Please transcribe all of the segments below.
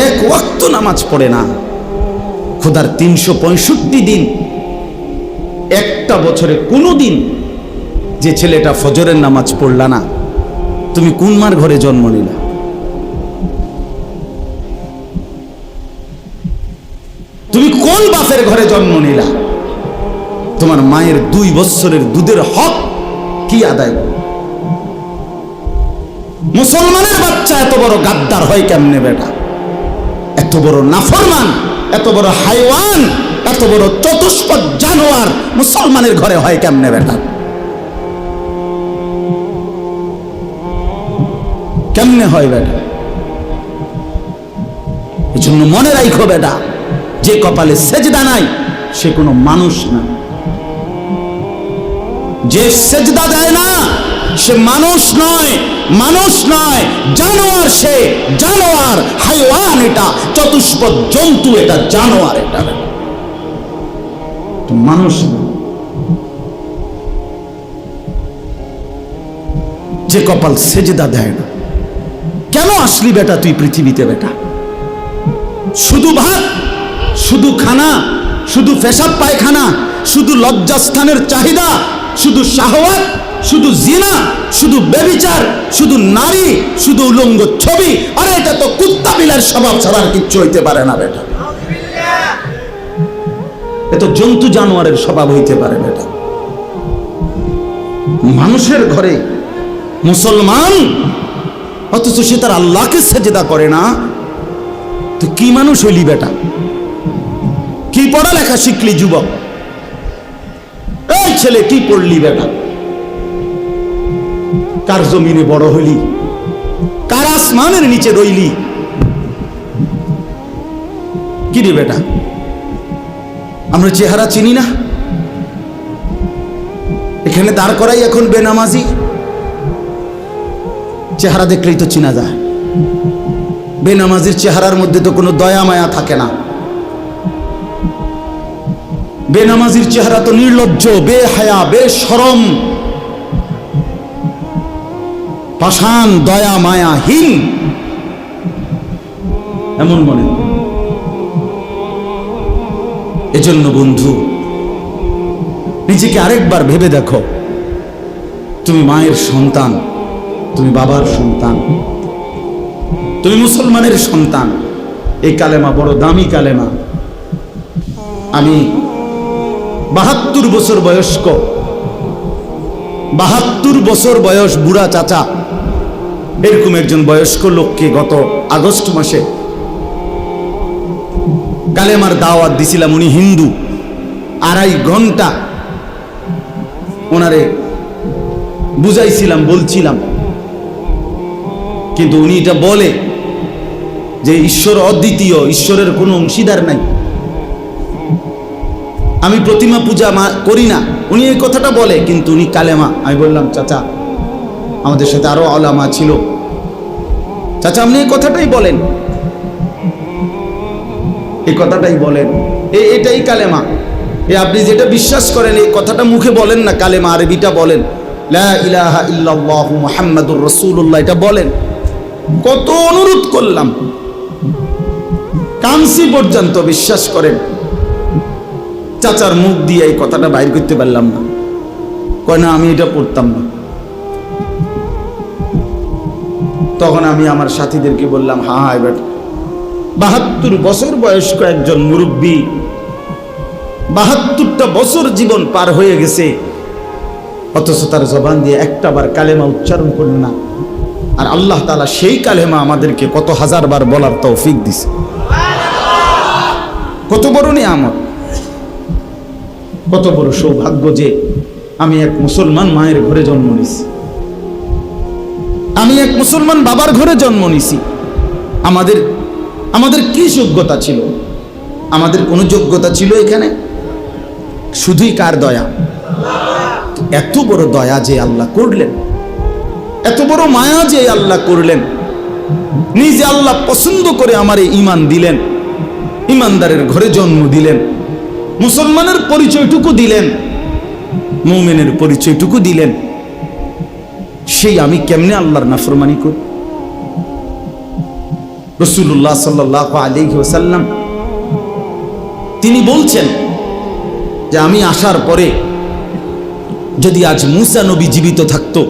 এক ওয়াক্ত নামাজ পড়ে না। খোদার 365 দিন, একটা বছরে কোনো দিন যে ছেলেটা ফজরের নামাজ পড়লা না, তুমি কোন মার ঘরে জন্ম নিলা? তুমি কোন বাপের ঘরে জন্ম নিলা? তোমার মায়ের 2 বছরের দুধের হক কি আদায়? মুসলমানের বাচ্চা এত বড় গাদ্দার হয় কেমনে বেটা? এত বড় নাফরমান, এত বড় হাইওয়ান, এত বড় চতুষ্পদ জানোয়ার মুসলমানের ঘরে হয় কেমনে বেটা? কেমনে হয় বেটা? এই জন্য মনে রাখো বেটা, যে কপালে সেজদা নাই সে কোনো মানুষ না। যে সেজদা দেয় না সে মানুষ নয়, মানুষ নয়, জানোয়ার। সে জানোয়ার, হাইওয়ান। এটা চতুষ্পদ জন্তু, এটা জানোয়ার, এটা মানুষ না। যে কপাল সেজদা দেয় না। কেন আসলি বেটা তুই পৃথিবীতে বেটা? শুধু ভাত, শুধু খানা, শুধু পেশাব পায়খানা, শুধু লজ্জাস্থানের চাহিদা, শুধু শাহওয়াত, শুধু জিনা, শুধু ব্যভিচার, শুধু নারী, শুধু উলঙ্গ ছবি। আরে এটা তো কুত্তা বিলার স্বভাব ছাড়া আর কিচ্ছু হইতে পারে না বেটা। এত জন্তু জানোয়ারের স্বভাব হইতে পারে বেটা। মানুষের ঘরে মুসলমান, অথচ সে তার আল্লাহকে সেজদা করে না। তো কি মানুষ হইলি বেটা? কি পড়ালেখা শিখলি যুবক? এই ছেলে কি পড়লি বেটা? কার জমিনে বড় হইলি? কার আসমানের নিচে রইলি? কি রে বেটা? আমরা চেহারা চিনি না? এখানে দাঁড় করাই এখন বেনামাজি। চেহারা দেখলেই তো চিনা যায়। বেনামাজির চেহারার মধ্যে তো কোনো দয়া মায়া থাকে না। বেনামাজির চেহারা তো নির্লজ্জ, বেহায়া, বেশরম, পাষাণ, দয়া মায়াহীন, এমন মনে। এজন্য বন্ধু, নিজেকে আরেকবার ভেবে দেখো। তুমি মায়ের সন্তান, তুমি বাবার সন্তান, তুমি মুসলমানের সন্তান। এই কালেমা বড় দামি কালেমা। আমি 72 বছর বয়স্ক, 72 বছর বয়স বুড়া চাচা, এরকম একজন বয়স্ক লোককে গত আগস্ট মাসে কালেমার দাওয়াত দিছিলাম। উনি হিন্দু। 2.5 ঘন্টা ওনারে বুঝাইছিলাম, বলছিলাম, কিন্তু উনি এটা বলে যে ঈশ্বর অদ্বিতীয়, ঈশ্বরের কোনো অংশীদার নাই, আমি প্রতিমা পূজা করি না। উনি এই কথাটা বলে, কিন্তু উনি কালেমা। আমি বললাম, চাচা, আমাদের সাথে আরো আলেমা ছিল, চাচা আপনি এই কথাটাই বলেন, এই কথাটাই বলেন, এটাই কালেমা। আপনি যেটা বিশ্বাস করেন এই কথাটা মুখে বলেন না, কালেমা আরবিটা বলেন, লা ইলাহা ইল্লাল্লাহু মুহাম্মাদুর রাসূলুল্লাহ, এটা বলেন। কত অনুরোধ করলাম, কামসি পর্যন্ত, বিশ্বাস করেন চাচার মুখ দিয়ে এই কথাটা বাইর করতে পারলাম না। কয় না, আমি এটা পড়তাম না। তখন আমি আমার সাথীদেরকে বললাম, হ্যাঁ এবার 72 বছর বয়স্ক একজন মুরব্বী, 72টা বছর জীবন পার হয়ে গেছে, অথচ তার জবান দিয়ে একটাবার কালেমা উচ্চারণ করল না। আর আল্লাহ তাআলা সেই কালেমা আমাদেরকে কত হাজারবার বলার তৌফিক দিছে। কত বড় নিয়ামত, কত বড় সৌভাগ্য যে আমি এক মুসলমান মায়ের ঘরে জন্ম নিছি, আমি এক মুসলমান বাবার ঘরে জন্ম নিছি। আমাদের কি যোগ্যতা ছিল? আমাদের কোনো যোগ্যতা ছিল এখানে? শুধুই কার দয়া? এত বড় দয়া যে আল্লাহ করলেন, এত বড় মায়া যে আল্লাহ করলেন, নিজে আল্লাহ পছন্দ করে আমারে ঈমান দিলেন, ঈমানদারের ঘরে জন্ম দিলেন, মুসলমানের পরিচয়টুকু দিলেন, মুমিনের পরিচয়টুকু দিলেন। সেই আমি কেমনে আল্লাহর নাফরমানি করি? রাসূলুল্লাহ সাল্লাল্লাহু আলাইহি ওয়াসাল্লাম তিনি বলছেন যে আমি আসার পরে যদি আজ মুসা নবী জীবিত থাকতো,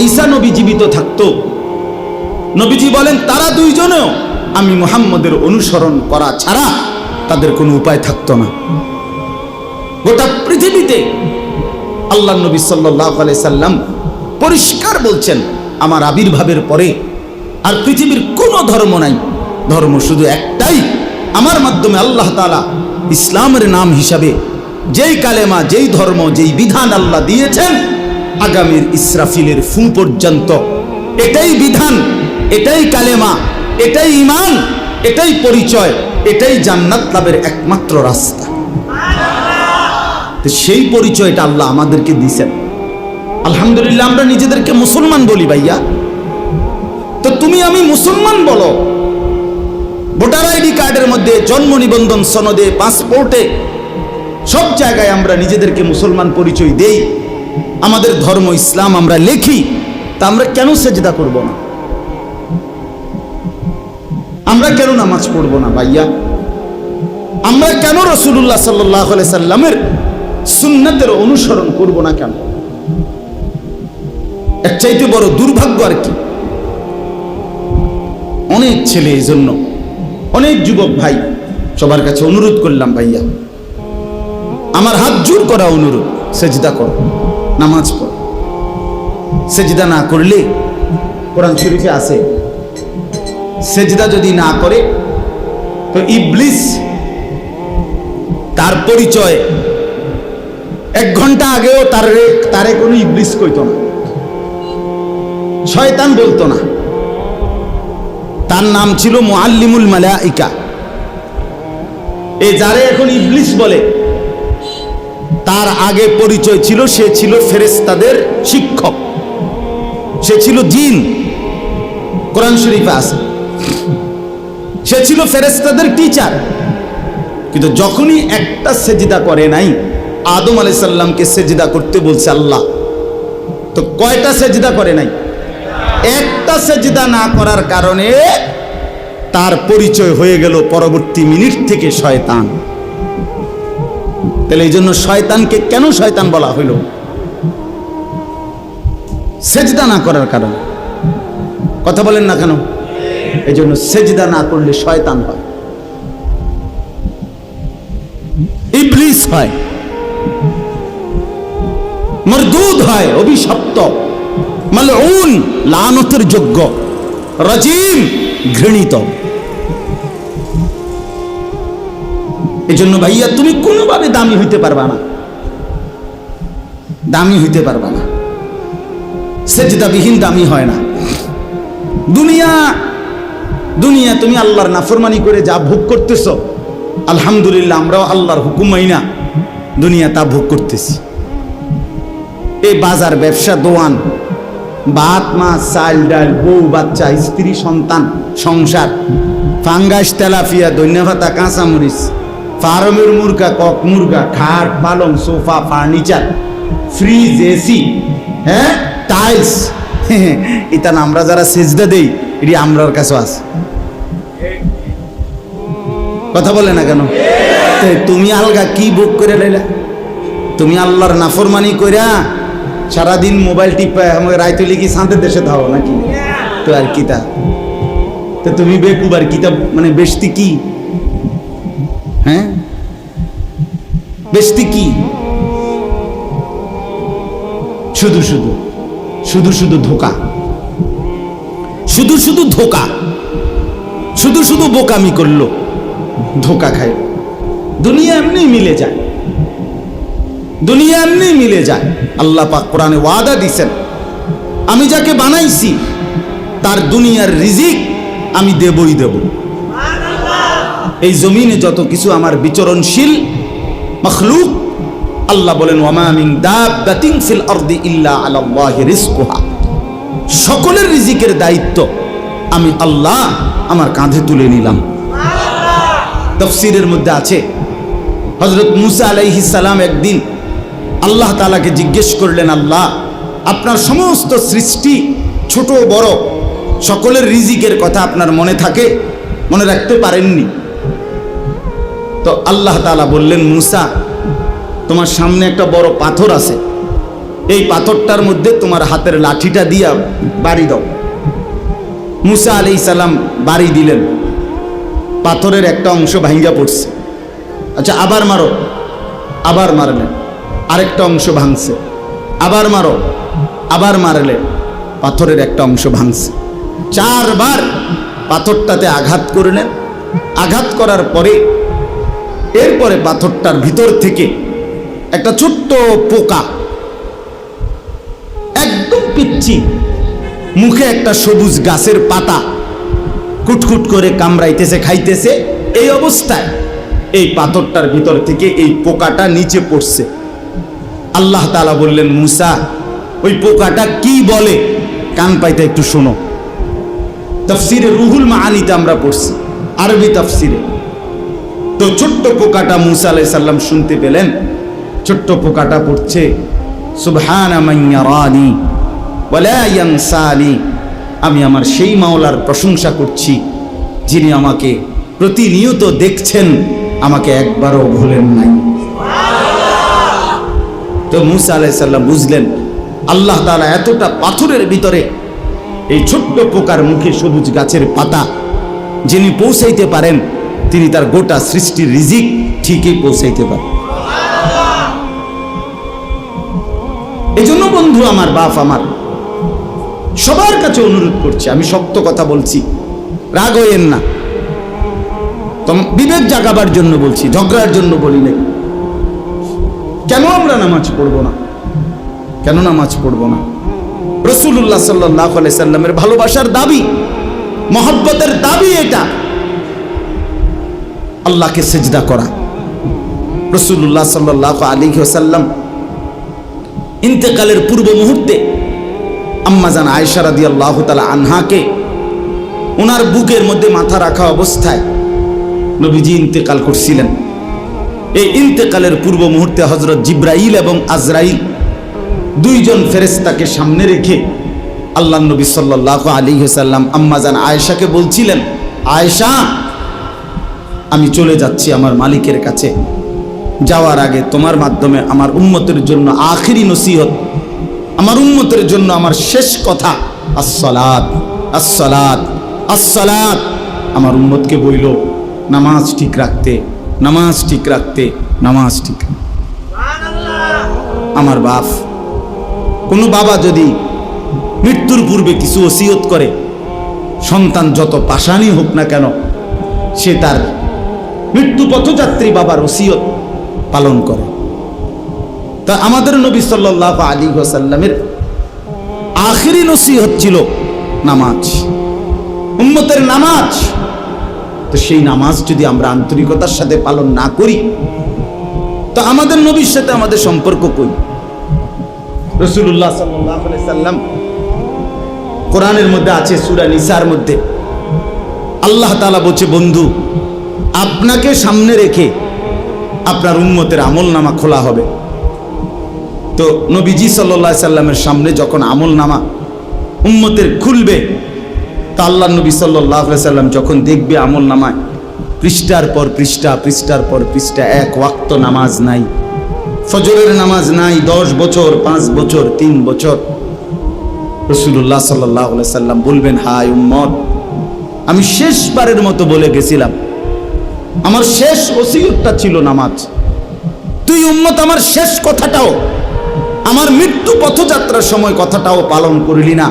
ঈসা নবী জীবিত থাকতো, নবীজি বলেন তারা দুইজনেও আমি মুহাম্মদের অনুসরণ করা ছাড়া তাদের কোনো উপায় থাকতো না। গোটা পৃথিবীতে আল্লাহ নবী সাল্লাল্লাহু আলাইহি সাল্লাম পরিষ্কার বলছেন আমার আবির্ভাবের পরে আর পৃথিবীর কোনো ধর্ম নাই, ধর্ম শুধু একটাই, আমার মাধ্যমে আল্লাহ তাআলা ইসলামের নাম হিসাবে যেই কালেমা, যেই ধর্ম, যেই বিধান আল্লাহ দিয়েছেন আগামীর ইসরাফিলের ফু পর্যন্ত এটাই বিধান, এটাই কালেমা, এটাই ঈমান, এটাই পরিচয়, এটাই জান্নাত লাভের একমাত্র রাস্তা। তো সেই পরিচয়টা আল্লাহ আমাদেরকে দিয়েছেন। আলহামদুলিল্লাহ আমরা নিজেদেরকে মুসলমান বলি ভাইয়া, তো তুমি আমি মুসলমান বলো, ভোটার আইডি কার্ডের মধ্যে, জন্ম নিবন্ধন সনদে, পাসপোর্টে, সব জায়গায় আমরা নিজেদেরকে মুসলমান পরিচয় দেই, আমাদের ধর্ম ইসলাম আমরা লেখি, তা আমরা কেন সেজদা করব না? আমরা কেন নামাজ পড়ব না ভাইয়া? আমরা কেন রাসূলুল্লাহ সাল্লাল্লাহু আলাইহি সাল্লামের সুন্নাতের অনুসরণ করব না কেন? এর চাইতে বড় দুর্ভাগ্য আর কি? অনেক ছেলে, এই জন্য অনেক যুবক ভাই, সবার কাছে অনুরোধ করলাম ভাইয়া, আমার হাত জোর করা অনুরোধ, সেজদা করো, নামাজ পড়ো। সেজদা না করলে কোরআন শরীফে আছে সেজদা যদি না করে তো ইবলিস তার পরিচয় 1 ঘন্টা আগেও তারে কোনো ইবলিস কইতো না, শয়তান বলতো না, তার নাম ছিল মুআল্লিমুল মালাইকা। এই যারে এখন ইবলিস বলে তার আগে পরিচয় ছিল সে ছিল ফেরেশতাদের শিক্ষক, সে ছিল জিন, কোরআন শরীফে আছে, সে ছিল ফেরেশতাদের টিচার। কিন্তু যখনই একটা সেজদা করে নাই, আদম আলাইহিস সালামকে সেজদা করতে বলছে আল্লাহ, তো কয়টা সেজদা করে নাই? একটা সেজদা না করার কারণে তার পরিচয় হয়ে গেল পরবর্তী মিনিট থেকে শয়তান। তাহলে এই জন্য শয়তানকে কেন শয়তান বলা হইল? সেজদা না করার কারণে। কথা বলেন না কেন? এই জন্য সেজদা না করলে শয়তান হয়, ইবলিস হয়, মরদুদ হয়, অভিশপ্ত, মালউন, লানতের যোগ্য, রাজিম, ঘৃণিত। এই জন্য ভাইয়া তুমি কোনোভাবে দামি হইতে পারবা না, দামি হইতে পারবা না। সেজদাবিহীন দামি হয় না। দুনিয়া তুমি আল্লাহর নাফরমানি করে যা ভোগ করতেছ, আলহামদুলিল্লাহ আমরাও আল্লাহর হুকুম মাইনা দুনিয়া তা ভোগ করতেছি। এই বাজার, ব্যবসা, দোয়ান, ভাত, মাছ, চাল, ডাল, বউ, বাচ্চা, স্ত্রী, সন্তান, সংসার, ফাঙ্গাস, তেলাপিয়া, ধন্যভাতা, কাঁচামরিচ, ফার্মের মুরগা, কক মুরগা, খাট, পালং, সোফা, ফার্নিচার, ফ্রিজ, এসি, হ্যাঁ, টাইলস, এটা আমরা যারা সেজদা দেই এটি আমরার কাছে আছে। কথা বলে না কেন? তুমি আলগা কি ভোগ করে লাইলা? তুমি আল্লাহর নাফরমানি কইরা সারাদিন মোবাইল টিপা আমাকে রাইতে লিখি শান্তির দেশে থাও নাকি? তো আর কি তা? তো তুমি বেকুব আর কিতাব মানে বেশতি কি? হ্যাঁ, বেশতি কি? শুধু শুধু ধোকা, শুধু ধোকা, শুধু বোকামি করলো, ধোকা খায়। দুনিয়া এমনি মিলে যায়, দুনিয়া এমনি মিলে যায়। আল্লাহ পাক কোরআনে ওয়াদা দিয়েছেন, আমি যাকে বানাইছি তার দুনিয়ার রিজিক আমি দেবই দেব। এই জমিনে যত কিছু আমার বিচরণশীল মখলুক, আল্লাহ বলেন ওয়ামা মিন দাব্বাতিন ফিল আরদি ইল্লা আলাল্লাহি রিজকুহা, সকলের রিজিকের দায়িত্ব আমি আল্লাহ আমার কাঁধে তুলে নিলাম। তাফসীরের মধ্যে আছে হযরত মুসা আলাইহিস সালাম একদিন আল্লাহ তাআলাকে জিজ্ঞেস করলেন, আল্লাহ আপনার সমস্ত সৃষ্টি ছোট বড় সকলের রিজিকের কথা আপনার মনে থাকে, মনে রাখতে পারেননি। তো আল্লাহ তাআলা বললেন, মুসা তোমার সামনে একটা বড় পাথর আছে, এই পাথরটার মধ্যে তোমার হাতের লাঠিটা দিয়া বাড়ি দাও। মুসা আলাইহিস সালাম বাড়ি দিলেন, পাথরের একটা অংশ ভাঙ্গা পড়ছে। আচ্ছা আবার মারো, আবার মারলেন, আরেকটা অংশ ভাঙছে, আবার মারো, আবার মারলেন, পাথরের একটা অংশ ভাঙছে। 4 বার পাথরটাতে আঘাত করলেন। আঘাত করার পরে এরপরে পাথরটার ভিতর থেকে একটা ছোট্ট পোকা, একদম পিচ্ছি, মুখে একটা সবুজ গাছের পাতা কুটকুট করে কামড়াইতেছে, খাইতেছে। এই অবস্থায় এই পাথরটার ভিতর থেকে এই পোকাটা নিচে পড়ছে। আল্লাহ তাআলা বললেন, মুসা ওই পোকাটা কি বলে কান পাইতে একটু শোনো। তাফসিরে রুহুল মাআনিতে আমরা পড়ছি, আরবি তাফসিরে। তো ছোট্ট পোকাটা মুসা আলাইহিস সালাম শুনতে পেলেন। ছোট্ট পোকাটা পড়ছে, সুবহানা মান ইয়ারানি ওয়া লা ইয়ানসানি। আমি আমার সেই মাওলার প্রশংসা করছি যিনি আমাকে প্রতিনিয়ত দেখছেন, আমাকে একবারও ভুলেন নাই। তো মুসা আলাইহিস সালাম বুঝলেন আল্লাহ তাআলা এতটা পাথরের ভিতরে এই ছোট্ট পোকার মুখে সবুজ গাছের পাতা যিনি পৌঁছাইতে পারেন, তিনি তার গোটা সৃষ্টির রিজিক ঠিকই পৌঁছাইতে পারেন। এই জন্য বন্ধু আমার, বাপ আমার, সবার কাছে অনুরোধ করছি, আমি শক্ত কথা বলছি, রাগ হইয়েন না, বিবেক জাগাবার জন্য বলছি, ঝগড়ার জন্য বলি নাই। কেন আমরা নামাজ পড়বো না? কেন নামাজ পড়বো না? রাসূলুল্লাহ সাল্লাল্লাহু আলাইহি সাল্লামের ভালোবাসার দাবি, মহব্বতের দাবি এটা, আল্লাহকে সিজদা করা। রাসূলুল্লাহ সাল্লাল্লাহু আলাইহি ওয়াসাল্লাম ইন্তেকালের পূর্ব মুহূর্তে আম্মাজান আয়েশা রাদিয়াল্লাহু তাআলা আনহাকে ওনার বুকের মধ্যে মাথা রাখা অবস্থায় নবীজি ইন্তেকাল করছিলেন। এই ইন্তেকালের পূর্ব মুহূর্তে হযরত জিবরাইল এবং আজরাইল দুইজন ফেরেশতাকে সামনে রেখে আল্লাহ নবী সাল্লাল্লাহু আলাইহি ওয়াসাল্লাম আম্মাজান আয়েশাকে বলছিলেন, আয়েশা আমি চলে যাচ্ছি আমার মালিকের কাছে, যাওয়ার আগে তোমার মাধ্যমে আমার উম্মতের জন্য আখিরি নসিহত, আমার উম্মতের জন্য আমার শেষ কথা, আসসালাত আসসালাত আসসালাত। আমার উম্মতকে বইল নামাজ ঠিক রাখতে, নামাজ ঠিক রাখতে, নামাজ ঠিক। আমার বাপ, কোনো বাবা যদি মৃত্যুর পূর্বে কিছু ওসিয়ত করে, সন্তান যত পাষাণী হোক না কেন, সে তার মৃত্যু পথযাত্রী বাবার ওসিয়ত পালন করে। তা আমাদের নবী সাল্লাল্লাহু আলাইহি ওয়াসাল্লামের আখিরি নসিহত ছিল নামাজ, উম্মতের নামাজ। তো সেই নামাজ যদি আমরা আন্তরিকতার সাথে পালন না করি, তো আমাদের নবীর সাথে আমাদের সম্পর্ক কই? রাসূলুল্লাহ সাল্লাল্লাহু আলাইহি সাল্লাম কোরআনের মধ্যে আছে, সূরা নিসার মধ্যে আল্লাহ তাআলা বলছে, বন্ধু আপনাকে সামনে রেখে আপনার উম্মতের আমলনামা খোলা হবে। তো নবীজি সাল্লাল্লাহু আলাইহি সাল্লামের সামনে যখন আমলনামা উম্মতের খুলবে, তা আল্লাহ নবী সাল্লাল্লাহু আলাইহি সাল্লাম যখন দেখবে আমলনামায় পৃষ্ঠার পর পৃষ্ঠা, পৃষ্ঠার পর পৃষ্ঠা, এক ওয়াক্ত নামাজ নাই, ফজরের নামাজ নাই, 10 বছর, 5 বছর, 3 বছর, রাসূলুল্লাহ সাল্লাল্লাহু আলাইহি সাল্লাম বলবেন, হায় উম্মত, আমি শেষবারের মতো বলে গেছিলাম, আমার শেষ ওসিয়তটা ছিল নামাজ। তুই উম্মত আমার শেষ কথাটাও, আমার মৃত্যু পথযাত্রার সময় কথাটাও পালন করলি না।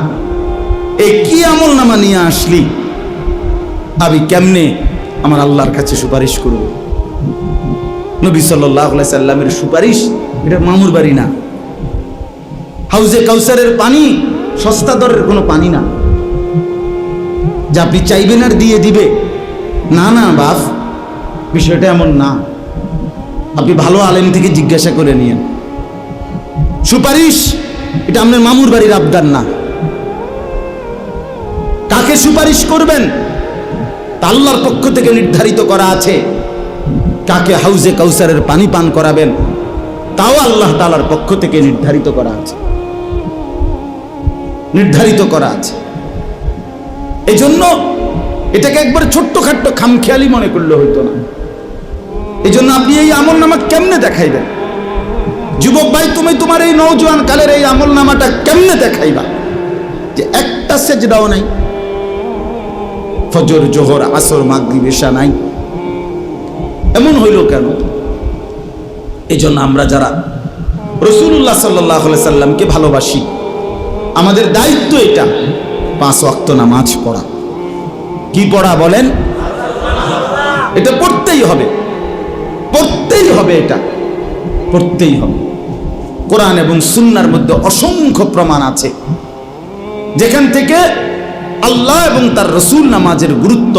এই কি আমলনামা নিয়ে আসলি? আমি কেমনে আমার আল্লাহর কাছে সুপারিশ করব? নবী সাল্লাল্লাহু আলাইহি সাল্লামের সুপারিশ এটা মামুর বাড়ি না। হাউজে কাউসারের পানি সস্তা দরের কোনো পানি না, যা আপনি চাইবেন আর দিয়ে দিবে। না না বাপ, বিষয়টা এমন না। আপনি ভালো আলেম থেকে জিজ্ঞাসা করে নিয়েন। সুপারিশ এটা আপনার মামুর বাড়ির আবদার না। কাকে সুপারিশ করবেন তা আল্লাহর পক্ষ থেকে নির্ধারিত করা আছে। কাকে হাউজে কাউসারের পানি পান করাবেন তাও আল্লাহ তাআলার পক্ষ থেকে নির্ধারিত করা আছে, নির্ধারিত করা আছে। এই জন্য এটাকে একবার ছোট্টখাট্ট খামখেয়ালি মনে করলে হইতো না। এই জন্য আপনি এই আমল নামা কেমনে দেখাইবেন? যুবক ভাই, তুমি তোমার এই নওজোয়ান কালের এই আমল নামাটা কেমনে দেখাইবা যে একটা সেজদাও নাই, ফজর জোহর আসর মাগরিব এশা নাই? এমন হইল কেন? এই জন্য আমরা যারা রাসূলুল্লাহ সাল্লাল্লাহু আলাইহি সাল্লামকে ভালোবাসি, আমাদের দায়িত্ব এটা 5 ওয়াক্ত নামাজ পড়া। কি পড়া বলেন? এটা পড়তেই হবে, পড়তেই হবে, এটা পড়তেই হবে। কোরআন এবং সুন্নাহর মধ্যে অসংখ্য প্রমাণ আছে যেখান থেকে আল্লাহ এবং তার রাসূল নামাজের গুরুত্ব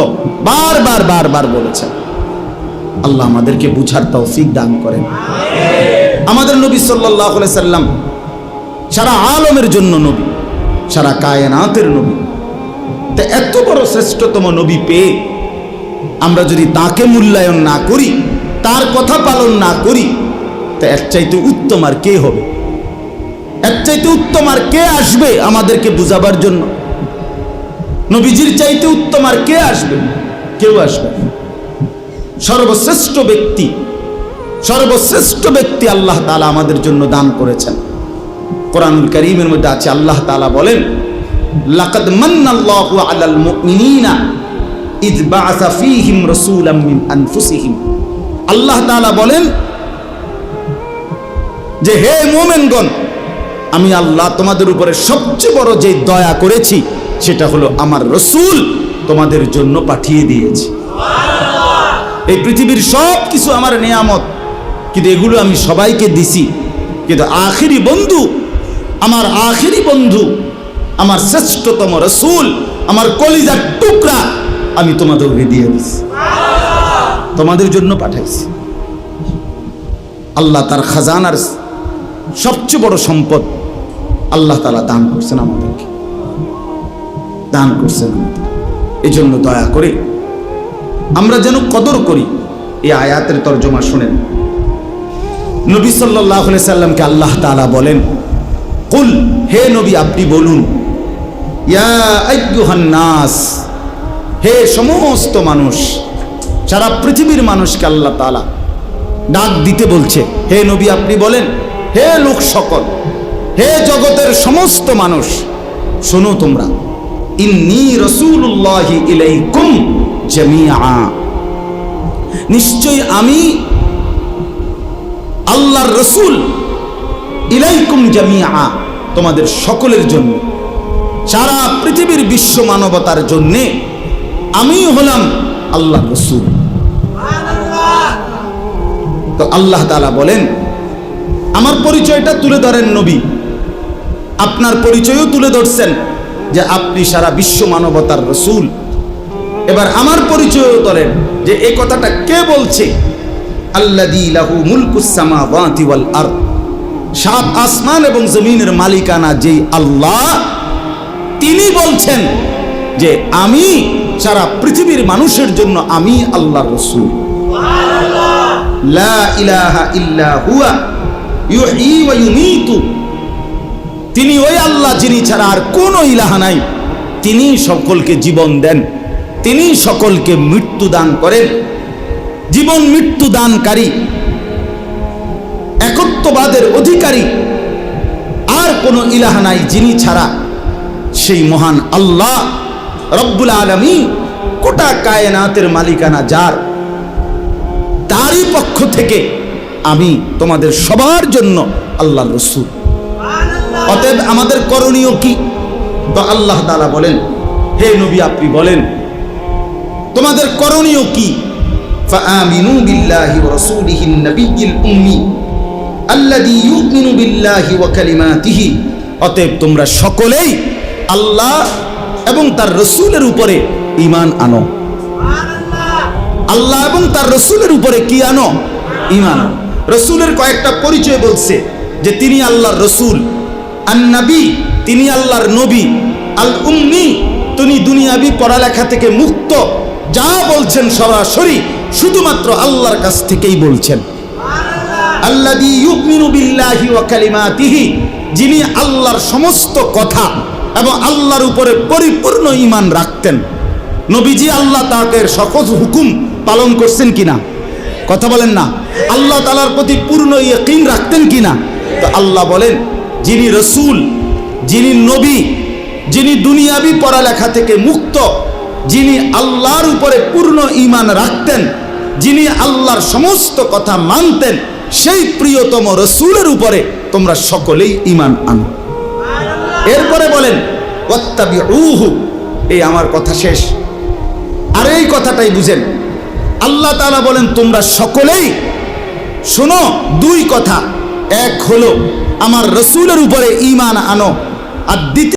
বারবার বারবার বলেছেন। আল্লাহ আমাদেরকে বুঝার তৌফিক দান করেন। আমাদের নবী সাল্লাল্লাহু আলাইহি সাল্লাম সারা আলমের জন্য নবী, সারা কায়নাতের নবী। তা এত বড় শ্রেষ্ঠতম নবী পেয়ে আমরা যদি তাকে মূল্যায়ন না করি, তার কথা পালন না করি, তা এর চাইতে উত্তম আর কে হবে? এর চাইতে উত্তম আর কে আসবে আমাদেরকে বুঝাবার জন্য? নবীজির চাইতে উত্তম আর কে আসবে? কেউ আসবে না। সর্বশ্রেষ্ঠ ব্যক্তি, সর্বশ্রেষ্ঠ ব্যক্তি আল্লাহ তাআলা আমাদের জন্য দান করেছেন। কোরআনুল কারীমের মধ্যে আছে, আল্লাহ তাআলা বলেন, লাকাদ মান্নাল্লাহু আলাল মুমিনিনা ইয বাআসা ফীহিম রাসূলাম মিন আনফুসিহিম। আল্লাহ তাআলা বলেন যে হে মুমিনগণ, আমি আল্লাহ তোমাদের উপরে সবচেয়ে বড় যে দয়া করেছি সেটা হলো আমার রাসূল তোমাদের জন্য পাঠিয়ে দিয়েছি। এই পৃথিবীর সব কিছু আমার নিয়ামত, কিন্তু এগুলো আমি সবাইকে দিছি, কিন্তু আখিরি বন্ধু, আমার আখিরি বন্ধু, আমার শ্রেষ্ঠতম রাসূল, আমার কলিজার টুকরা আমি তোমাদেরকে দিয়ে দিছি, তোমাদের জন্য পাঠাইছি। আল্লাহ তার খাজানার সবচেয়ে বড় সম্পদ আল্লাহ তাআলা দান করছেন আমাদেরকে, দান করছেন আমাদের। এই জন্য দয়া করে আমরা যেন কদর করি। এই আয়াতের তরজমা শুনেন। নবী সাল্লাল্লাহু আলাইহি সাল্লামকে আল্লাহ তাআলা বলেন, কুল, হে নবী আপনি বলুন, ইয়া আইয়ুহান নাস, হে সমস্ত মানুষ, সারা পৃথিবীর মানুষকে আল্লাহ তাআলা ডাক দিতে বলছে। হে নবী আপনি বলেন, হে লোক সকল, হে জগতের সমস্ত মানুষ, শোনো তোমরা, ইন্নী রাসূলুল্লাহি ইলাইকুম জামিআ, নিশ্চয় আমি আল্লাহর রাসূল, ইলাইকুম জামিআ, তোমাদের সকলের জন্য, সারা পৃথিবীর বিশ্ব মানবতার জন্য আমি হলাম আল্লাহর রাসূল। তো আল্লাহ তাআলা বলেন, আমার পরিচয়টা তুলে ধরেন নবী, আপনার পরিচয়ও তুলে ধরছেন যে আপনি সারা বিশ্ব মানবতার রাসূল। এবার আমার পরিচয়ও ধরেন যে এই কথাটা কে বলছে। আল্লাযী লাহু মুলকুস সামাওয়াতি ওয়াল আরদ, সাত আসমান এবং জমিনের মালিকানা যেই আল্লাহ, তিনি বলছেন যে আমি সারা পৃথিবীর মানুষের জন্য আমি আল্লাহর রাসূল। লা ইলাহা ইল্লা হুয়া ইউহয়ী ওয়া ইউমীতু, তিনি ওই আল্লাহ যিনি ছাড়া আর কোনো ইলাহা নাই, তিনি সকলকে জীবন দেন, তিনি সকলকে মৃত্যু দান করেন। জীবন মৃত্যু দানকারী, একত্ববাদের অধিকারী আর কোনো ইলাহা নাই যিনি ছাড়া। সেই মহান আল্লাহ রব্বুল আলামিন, গোটা কায়নাতের মালিকানা যার, তারই পক্ষ থেকে আমি তোমাদের সবার জন্য আল্লাহর রাসূল। অতএব আমাদের করণীয় কি? তো আল্লাহ তাআলা বলেন, হে নবী আপনি বলেন তোমাদের করণীয় কি? ফাআমিনু বিল্লাহি ওয়া রাসূলিহিন নাবিয়্যিল উম্মি আল্লাযী ইউমিনু বিল্লাহি ওয়া কালিমাতিহি। অতএব তোমরা সকলেই আল্লাহ এবং তার রাসূলের উপরে ঈমান আনো। আল্লাহ এবং তার রাসূলের উপরে কি আনো? ঈমান। রাসূলের কয়েকটা পরিচয় বলছে যে তিনি আল্লাহর রাসূল, আন-নবী তিনি আল্লাহর নবী, আল উম্মি তিনি দুনিয়াবি পড়ালেখা থেকে মুক্ত, যা বলছেন সরাসরি শুধুমাত্র আল্লাহর কাছ থেকেই বলছেন। আল্লাযী ইউমিনু বিল্লাহি ওয়া কালিমাতিহি, যিনি আল্লাহর সমস্ত কথা এবং আল্লাহর উপরে পরিপূর্ণ ঈমান রাখতেন। নবীজি আল্লাহ তাআলার সকল হুকুম পালন করছেন কিনা? কথা বলেন না। আল্লাহ তাআলার প্রতি পূর্ণ ইয়াকিন রাখতেন কিনা? তো আল্লাহ বলেন, যিনি রসূল, যিনি নবী, যিনি দুনিয়াবি পড়ালেখা থেকে মুক্ত, যিনি আল্লাহর উপরে পূর্ণ ঈমান রাখতেন, যিনি আল্লাহর সমস্ত কথা মানতেন, সেই প্রিয়তম রসূলের উপরে তোমরা সকলেই ঈমান আনো। এরপরে বলেন ওয়াত্তাবিউহু, এই আমার কথা শেষ, আর এই কথাটাই বুঝেন। আল্লাহ তাআলা বলেন তোমরা সকলেই শোনো, দুই কথা, এক হলো আমার রসূলের উপরে ঈমান আনো, আর দ্বিতীয়